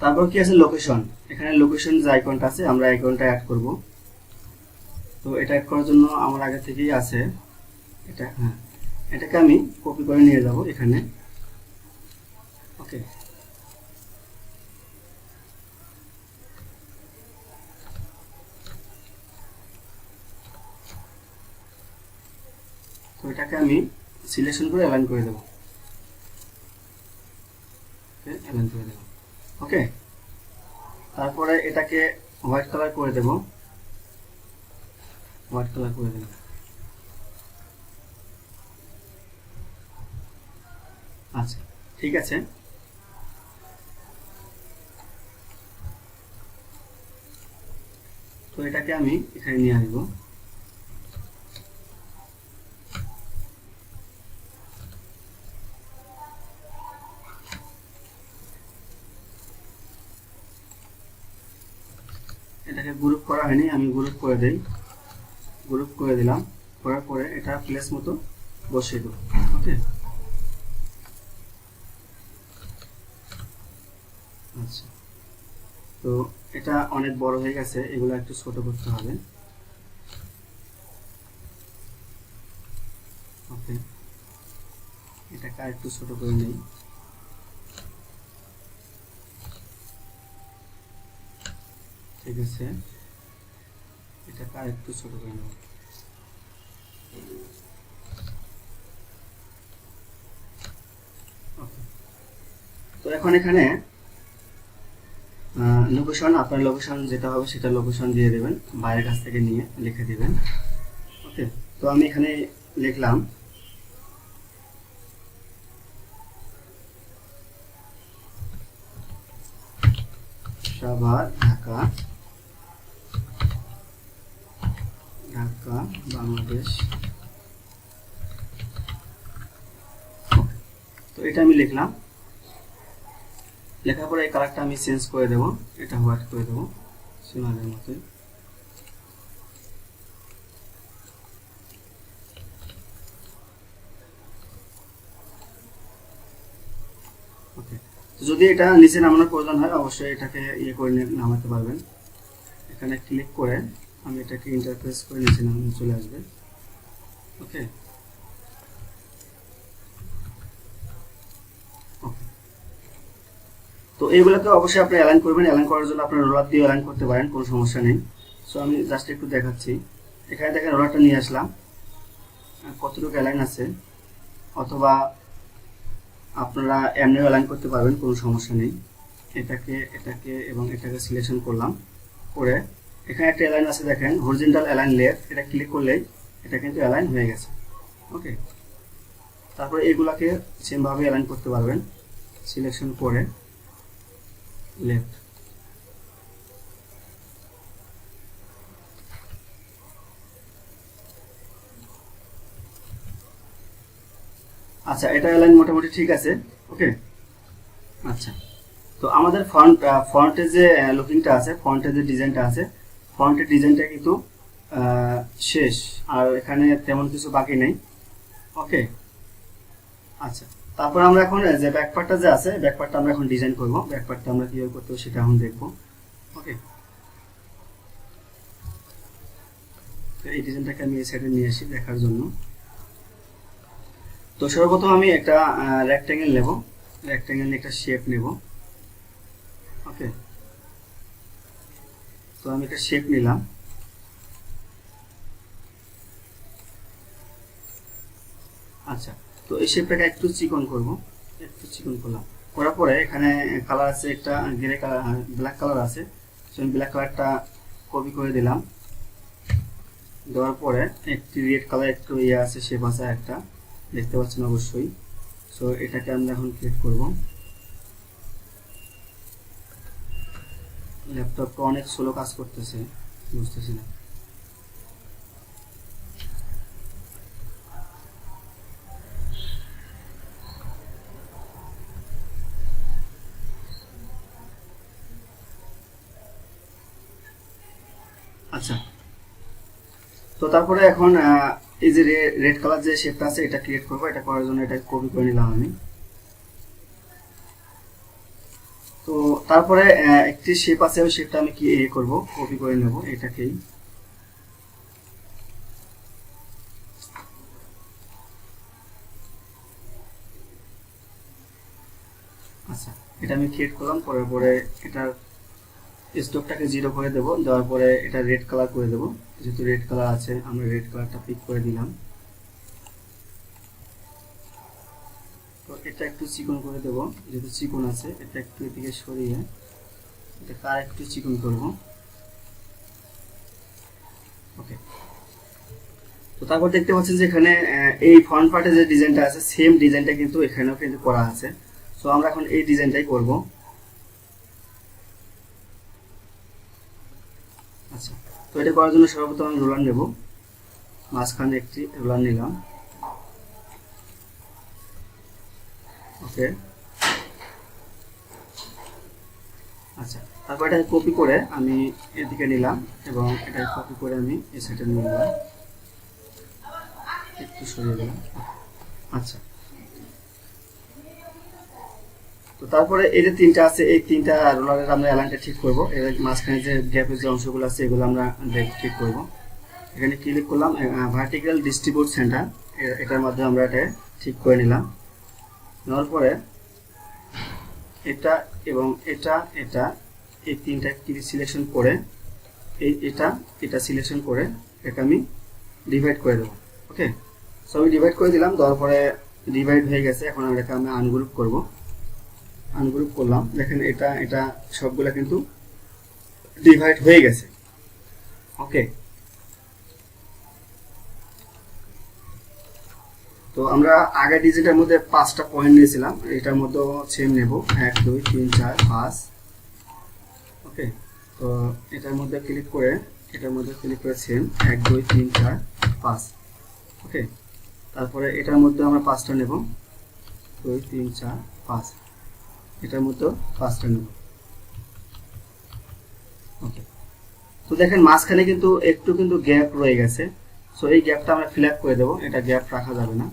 তারপর কি আছে, লোকেশন। এখানে লোকেশন যে আইকনটা আছে আমরা আইকনটা অ্যাড করব। তো এটা অ্যাড করার জন্য আমার আগে থেকেই আছে এটা, হ্যাঁ, এটাকে আমি কপি করে নিয়ে যাব এখানে। ওকে, তো এটাকে আমি সিলেকশন করে অ্যালাইন করে দেব। ওকে, অ্যালাইন করে দেব। ওকে, তারপরে এটাকে হোয়াইট কালার করে দেব। হোয়াইট কালার করে দিলাম। আচ্ছা, ঠিক আছে। তো এটাকে আমি এখানে নিয়ে আসব। এটাকে গ্রুপ করা হয়নি, আমি গ্রুপ করে দেই। গ্রুপ করে দিলাম, করার পরে এটা প্লেস মতো বসিয়ে দেবো। ওকে, আচ্ছা, তো এটা অনেক বড় হয়ে গেছে, এগুলো একটু ছোট করতে হবে। ওকে, এটাকে আর একটু ছোট করে নেই। ঠিক আছে, এটাকে আর একটু ছোট করে নেব। ওকে, তো এখন এখানে লোকেশন, আপনার লোকেশন যেটা হবে সেটা লোকেশন দিয়ে দেবেন, বাইরের কাছ থেকে নিয়ে লিখে দিবেন। ওকে, তো আমি এখানে লিখলাম আবার ঢাকা, ঢাকা বাংলাদেশ। তো এটা আমি লিখলাম, লেখার পরে এই কালারটা আমি চেঞ্জ করে দেব, এটা হোয়াইট করে দেব সিমালের মতোই। ওকে, যদি এটা নিচে নামানোর প্রয়োজন হয় অবশ্যই এটাকে ইয়ে করে নামাতে পারবেন। এখানে ক্লিক করে আমি এটাকে ইন্টারফেস করে নিচে নামানো চলে আসবে। ওকে, তো এইগুলোকে অবশ্যই আপনি অ্যালাইন করবেন। অ্যালাইন করার জন্য আপনার রোলার দিয়ে অ্যালাইন করতে পারেন, কোনো সমস্যা নেই। সো আমি জাস্ট একটু দেখাচ্ছি। এখানে দেখেন রোলারটা নিয়ে আসলাম, কতটুকু অ্যালাইন আছে, অথবা আপনারা এমনিও অ্যালাইন করতে পারবেন, কোনো সমস্যা নেই। এটাকে এটাকে এবং এটাকে সিলেকশন করলাম, করে এখানে একটা অ্যালাইন আছে দেখেন হরিজন্টাল অ্যালাইন লেফট, এটা ক্লিক করলেই এটা কিন্তু অ্যালাইন হয়ে গেছে। ওকে, তারপরে এগুলাকে সেমভাবে অ্যালাইন করতে পারবেন, সিলেকশন করে লেফট। আচ্ছা, এটা অ্যালাইন মোটামুটি ঠিক আছে। ওকে, আচ্ছা, তো আমাদের ফন্টের যে লুকিংটা আছে, ফন্টের যে ডিজাইনটা আছে, ফন্টের ডিজাইনটা কিন্তু শেষ, আর এখানে তেমন কিছু বাকি নেই। ওকে, আচ্ছা, তারপর আমরা এখন যে ব্যাকপার্টটা যে আছে, ব্যাকপার্টটা আমরা এখন ডিজাইন করব। ব্যাকপার্টটা আমরা কিভাবে করতে হবে সেটা এখন দেখব। ওকে, তো এই ডিজাইনটাকে আমি এই সাইডে নিয়ে আসি দেখার জন্য। তো সর্বপ্রথম আমি একটা রেক্ট্যাঙ্গেল নেব, রেক্ট্যাঙ্গেল নিয়ে একটা শেপ নেব। ওকে, তো আমি একটা শেপ নিলাম। আচ্ছা, তো এই শেপটাকে একটু চিকন করব, একটু চিকন করলাম। করার পরে এখানে কালার আছে, একটা গ্রে কালার, ব্ল্যাক কালার আছে। আমি ব্ল্যাক কালারটা কপি করে দিলাম। দেওয়ার পরে একটি রেড কালার একটু ইয়ে আছে, শেপ আছে একটা, দেখতে পাচ্ছেন অবশ্যই। সো এটাকে আমরা এখন ক্লিক করব। ল্যাপটপটা অনেক স্লো কাজ করতেছে, বুঝতেছি না। আচ্ছা, তো তারপরে এখন এই যে রেড কালার যে শেপটা আছে এটা ক্রিয়েট করবো। এটা করার জন্য এটা কপি করে নিলাম আমি। তো তারপরে একটি শেপ আছে, ওই শেপটা আমি কি করব, কপি করে নেব এটাকেই। আচ্ছা, এটা আমি ক্রিয়েট করলাম, করার পরে এটার স্টোকটাকে 0 করে দেব। দেওয়ার পরে এটা রেড কালার করে দেব, যেহেতু রেড কালার আছে আমরা রেড কালারটা পিক করে দিলাম। তো এটা একটু চিকন করে দেব, যেহেতু চিকন আছে এটা একটু এদিকে সরিয়ে এটাকে আর একটু চিকন করব। ওকে, তো তারপর দেখতে পাচ্ছেন যে এখানে এই ফ্রন্ট পার্টে যে ডিজাইনটা আছে সেম ডিজাইনটা কিন্তু এখানেও কিন্তু করা আছে। সো আমরা এখন এই ডিজাইনটাই করব। আচ্ছা, তো এটা করার জন্য সর্বপ্রথম আমি রোলার নেব, মাঝখানে একটি রোলার নিলাম। ওকে, আচ্ছা, তারপর এটা কপি করে আমি এদিকে নিলাম এবং এটা কপি করে আমি এই সাইডে নিয়ে নিলাম, একটু সরিয়ে দিলাম। আচ্ছা, তো তারপরে এই যে তিনটা আছে, এই তিনটা রোলারের আমরা অ্যালাইনটা ঠিক করব। এর মাঝখানে যে গ্যাপের যে অংশগুলো আছে এগুলো আমরা ঠিক করব। এখানে ক্লিক করলাম, ভার্টিক্যাল ডিস্ট্রিবিউট সেন্টার, এটার মাধ্যমে আমরা এটা ঠিক করে নিলাম। নেওয়ার পরে এটা এবং এটা এটা এই তিনটা সিলেকশন করে এটা সিলেকশন করে এটা আমি ডিভাইড করে দেবো। ওকে, সো আমি ডিভাইড করে দিলাম। দেওয়ার পরে ডিভাইড হয়ে গেছে। এখন এটাকে আমি আনগ্রুপ করব। আনগ্রুপ করলাম, দেখেন এটা এটা সবগুলা কিন্তু ডিভাইড হয়ে গেছে। ওকে, তো আমরা আগের ডিজিটের মধ্যে 5টা পয়েন্ট নিয়েছিলাম, এটার মধ্যে সেম নেব, 1 2 3 4 5। ওকে, ওকে, তো এটার মধ্যে ক্লিক করে সেম 1 2 3 4 5। ওকে, তারপরে এটার মধ্যে আমরা 5টা নেব, 2 3 4 5, এটার মধ্যে 5টা নেব। ওকে, তো দেখেন মাঝখানে কিন্তু একটু কিন্তু গ্যাপ রয়ে গেছে, সো এই গ্যাপটা আমরা ফিল আপ করে দেবো, এটা গ্যাপ রাখা যাবে না।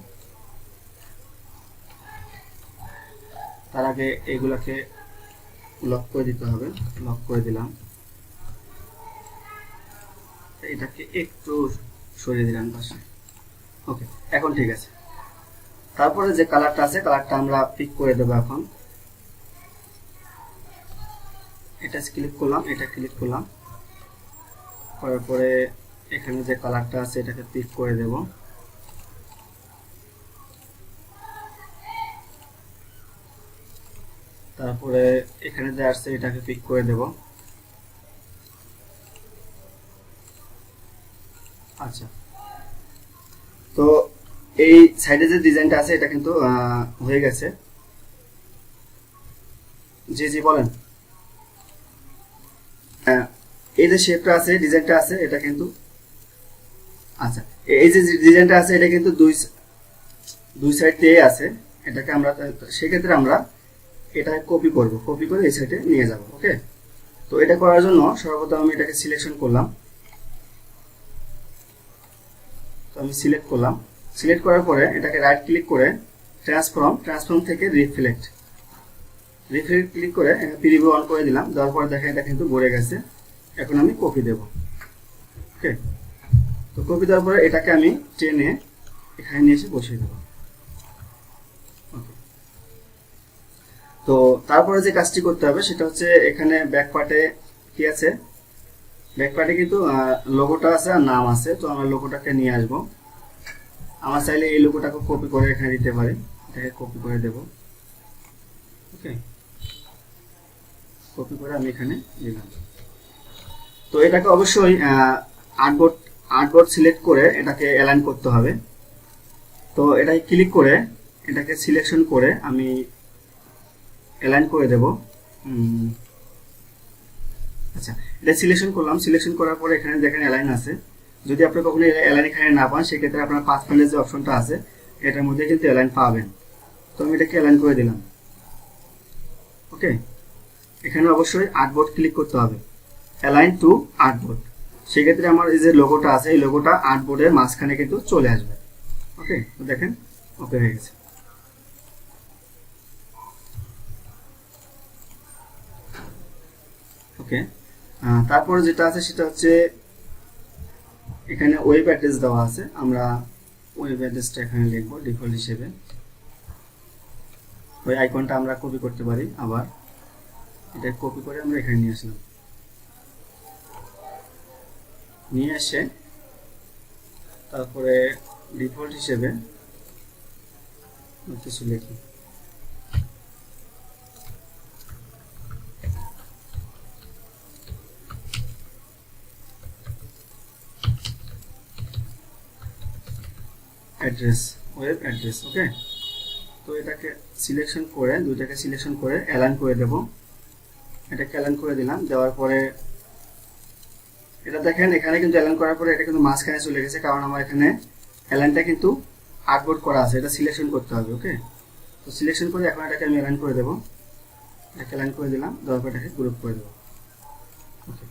তার আগে এগুলাকে লক করে দিতে হবে, লক করে দিলাম, এটাকে একটু সরিয়ে দিলাম পাশে। ওকে, এখন ঠিক আছে। তারপরে যে কালারটা আছে কালারটা আমরা পিক করে দেবো। এখন এটা ক্লিক করলাম, এটা ক্লিক করলাম, করার পরে এখানে যে কালারটা আছে এটাকে পিক করে দেব। তারপরে এখানে যে আসছে এটাকে পিক করে দেব। আচ্ছা, তো এই সাইডে যে ডিজাইনটা আছে এটা কিন্তু হয়ে গেছে। জি জি বলেন। এই যে শেপটা আছে, ডিজাইনটা আছে, এটা কিন্তু আচ্ছা, এই যে ডিজাইনটা আছে এটা কিন্তু দুই সাইড দিয়ে আছে। এটাকে আমরা সেক্ষেত্রে আমরা এটা কপি করব, কপি করে এই সাইডে নিয়ে যাব। ওকে, তো এটা করার জন্য সর্বপ্রথম আমি এটাকে সিলেকশন করলাম। তো আমি সিলেক্ট করলাম, সিলেক্ট করার পরে এটাকে রাইট ক্লিক করে ট্রান্সফর্ম থেকে রিফ্লেক্ট ক্লিক করে প্রিভিউ অন করে দিলাম। দেওয়ার পরে দেখেন এটা কিন্তু ভরে গেছে। এখন আমি কপি দেব। ওকে, তো কপি দেওয়ার পরে এটাকে আমি টেনে এখানে নিয়ে এসে বসিয়ে দেব। তো তারপরে যে কাজটি করতে হবে সেটা হচ্ছে এখানে ব্যাক পার্টে কি আছে, ব্যাক পার্টে কিন্তু লোগোটা আছে আর নাম আছে। তো আমরা লোগোটাকে নিয়ে আসব। আমার চাইলে এই লোগোটাকে কপি করে এখানে দিতে পারি, এটাকে কপি করে দেব। ওকে, কপি করে আমি এখানে দিলাম। তো এটাকে অবশ্যই আর্টবোর্ড সিলেক্ট করে এটাকে অ্যালাইন করতে হবে। তো এটাকে ক্লিক করে এটাকে সিলেকশন করে আমি অ্যালাইন করে দেব। আচ্ছা, এটা সিলেকশন করলাম, সিলেকশন করার পরে এখানে দেখেন অ্যালাইন আছে। যদি আপনি কখনো অ্যালাইন এখানে না পান সেক্ষেত্রে আপনার পাথফাইন্ডের যে অপশনটা আছে এটার মধ্যে কিন্তু অ্যালাইন পাবেন। তো আমি এটাকে অ্যালাইন করে দিলাম। ওকে, এখানে অবশ্যই আর্টবোর্ড ক্লিক করতে হবে, অ্যালাইন টু আর্টবোর্ড। সেক্ষেত্রে আমার এই যে লোগোটা আছে এই লোগোটা আর্টবোর্ডের মাঝখানে কিন্তু চলে আসবে। ওকে, তো দেখেন ওকে হয়ে গেছে। ওকে, তারপরে যেটা আছে সেটা হচ্ছে এখানে ওয়েব অ্যাড্রেস দেওয়া আছে। আমরা ওয়েব অ্যাড্রেসটা এখানে লিখবো ডিফল্ট হিসেবে। ওই আইকনটা আমরা কপি করতে পারি, আবার এটা কপি করে আমরা এখানে নিয়ে আসলাম। নিয়ে এসে তারপরে ডিফল্ট হিসেবে কিছু লিখি। Address, web address. ওকে, তো এটাকে সিলেকশন করে দুইটাকে সিলেকশন করে অ্যালাইন করে দেব। এটাকে অ্যালাইন করে দিলাম। দেওয়ার পরে এটা দেখেন এখানে কিন্তু অ্যালাইন করার পরে এটা কিন্তু মাঝখানে চলে গেছে, কারণ আমার এখানে অ্যালাইনটা কিন্তু আর্টবোর্ড করা আছে, এটা সিলেকশন করতে হবে। ওকে, তো সিলেকশন করে এখন এটাকে আমি অ্যালাইন করে দেবো। এটাকে অ্যালাইন করে দিলাম, দেওয়ার পর এটাকে গ্রুপ করে দেবো। ওকে,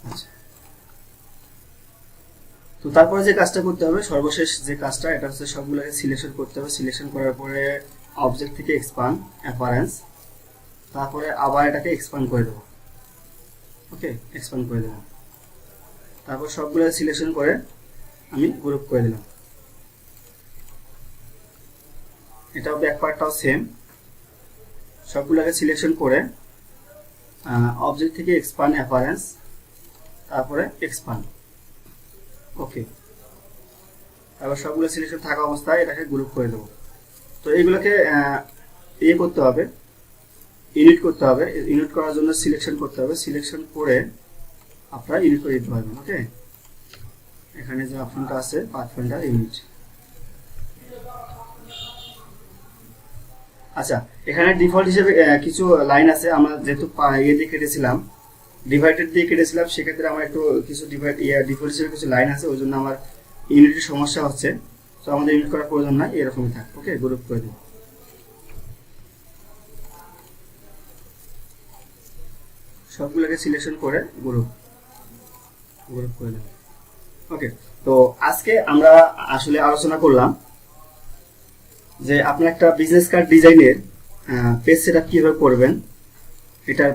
আচ্ছা, তো তারপরে যে কাজটা করতে হবে, সর্বশেষ যে কাজটা, এটা হচ্ছে সবগুলোকে সিলেকশন করতে হবে। সিলেকশন করার পরে অবজেক্ট থেকে এক্সপান্ড অ্যাপারেন্স, তারপরে আবার এটাকে এক্সপান্ড করে দেবো। ওকে, এক্সপান্ড করে দিলাম। তারপর সবগুলো সিলেকশন করে আমি গ্রুপ করে দিলাম। এটাও ব্যাক পার্টটাও সেম, সবগুলোকে সিলেকশন করে অবজেক্ট থেকে এক্সপান্ড অ্যাপারেন্স, তারপরে এক্সপান্ড। ওকে, তারপর সবগুলো সিলেকশন থাকা অবস্থায় এটাকে গ্রুপ করে দেবো। তো এইগুলোকে ইয়ে করতে হবে, ইউনিট করতে হবে। ইউনিট করার জন্য সিলেকশন করতে হবে, সিলেকশন করে আপনারা ইউনিট করে দিতে পারবেন। ওকে, এখানে যে অপশনটা আছে পাথফাইন্ডার ইউনিট। আচ্ছা, এখানে ডিফল্ট হিসেবে কিছু লাইন আছে। আমরা যেহেতু ইয়ে দিয়ে কেটেছিলাম, ডিভাইডেড দিয়ে কেটেছিলাম, সেক্ষেত্রে আমার একটু কিছু ডিফল্ট হিসেবে কিছু লাইন আছে, ওই জন্য আমার ইউনিটের সমস্যা হচ্ছে। তো আমাদের ইউনিট করার প্রয়োজন নাই, এরকমই থাক। ওকে, গ্রুপ করে দিই। সবগুলোকে সিলেকশন করে গ্রুপ করে দিই। ওকে, তো আজকে আমরা আসলে আলোচনা করলাম যে আপনার একটা বিজনেস কার্ড ডিজাইনের পেজ সেটআপ কিভাবে করবেন, এটা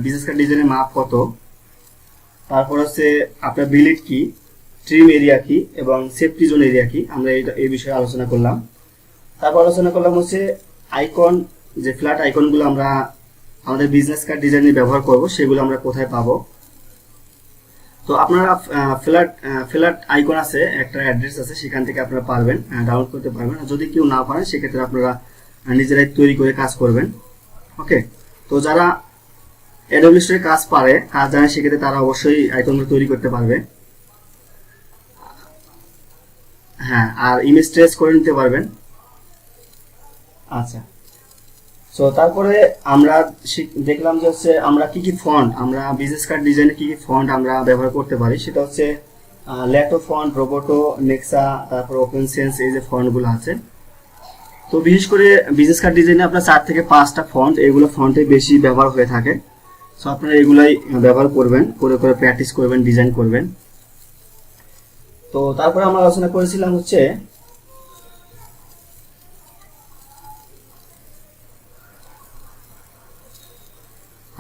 বিজনেস কার্ড ডিজাইনের মাপ কত, তারপর হচ্ছে আপনার বিলিট কি, ট্রিম এরিয়া কি এবং সেফটি জোন এরিয়া কি, আমরা এই বিষয়ে আলোচনা করলাম। তারপর আলোচনা করলাম হচ্ছে আইকন, যে ফ্ল্যাট আইকনগুলো আমরা আমাদের বিজনেস কার্ড ডিজাইনে ব্যবহার করব, সেগুলো আমরা কোথায় পাবো। তো আপনারা ফ্ল্যাট আইকন আছে, একটা অ্যাড্রেস আছে, সেখান থেকে আপনারা পারবেন ডাউনলোড করতে পারবেন। যদি কেউ না পারেন সেক্ষেত্রে আপনারা নিজেরাই তৈরি করে কাজ করবেন। ওকে, তো যারা অ্যাডোবি স্টোরে কাজ জানে, সেক্ষেত্রে তারা অবশ্যই আইকনগুলো তৈরি করতে পারবে। হ্যাঁ, আর ইমেজ ট্রেস করে নিতে পারবেন। আচ্ছা, তো তারপরে আমরা দেখলাম যে হচ্ছে আমরা কি কি ফন্ট, আমরা বিজনেস কার্ড ডিজাইনে কি কি ফন্ট আমরা ব্যবহার করতে পারি। সেটা হচ্ছে ল্যাটো ফন্ট, রোবোটো, নেক্সা, তারপর ওপেন সেন্স, এই যে ফন্টগুলো আছে। তো বিশেষ করে বিজনেস কার্ড ডিজাইনে আপনার 4 থেকে 5টা ফন্ট, এগুলো ফন্টে বেশি ব্যবহার হয়ে থাকে। সো আপনারা এগুলাই ব্যবহার করবেন, করে প্র্যাকটিস করবেন, ডিজাইন করবেন। তো তারপরে আমরা আলোচনা করেছিলাম হচ্ছে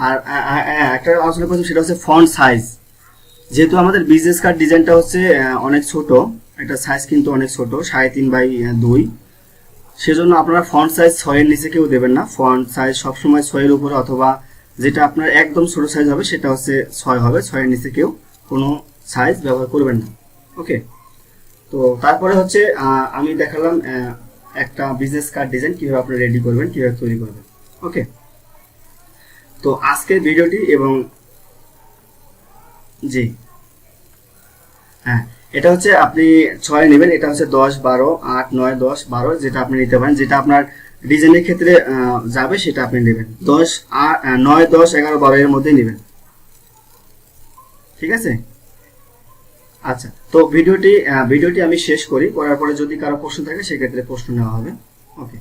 আর একটা আলোচনা করেছি, সেটা হচ্ছে ফন্ট সাইজ। যেহেতু আমাদের বিজনেস কার্ড ডিজাইনটা হচ্ছে অনেক ছোট, এটা সাইজ কিন্তু অনেক ছোট, 3.5x2, সেজন্য আপনারা ফন্ট সাইজ 6-এর নিচে কেউ দেবেন না। ফন্ট সাইজ সবসময় 6-এর উপরে, অথবা যেটা আপনার একদম ছোট সাইজ হবে সেটা হচ্ছে 6 হবে, 6-এর নিচে কেউ কোনো সাইজ ব্যবহার করবেন না। ওকে, তো তারপরে হচ্ছে আমি দেখালাম একটা বিজনেস কার্ড ডিজাইন কিভাবে আপনি রেডি করবেন, কিভাবে তৈরি করবেন। ওকে, তো আজকের ভিডিওটি এবং জি হ্যাঁ, এটা হচ্ছে আপনি 6 নেবেন, এটা হচ্ছে 10, 12, 8, 9, 10, 12, যেটা আপনি নিতে পারেন, যেটা আপনার ডিজাইনের ক্ষেত্রে যাবে সেটা আপনি নেবেন। 10, 9, 10, 11, 12 এর মধ্যে নেবেন। ঠিক আছে? আচ্ছা, তো ভিডিওটি আমি শেষ করি, করার পরে যদি কারো প্রশ্ন থাকে সেক্ষেত্রে প্রশ্ন নেওয়া হবে। ওকে।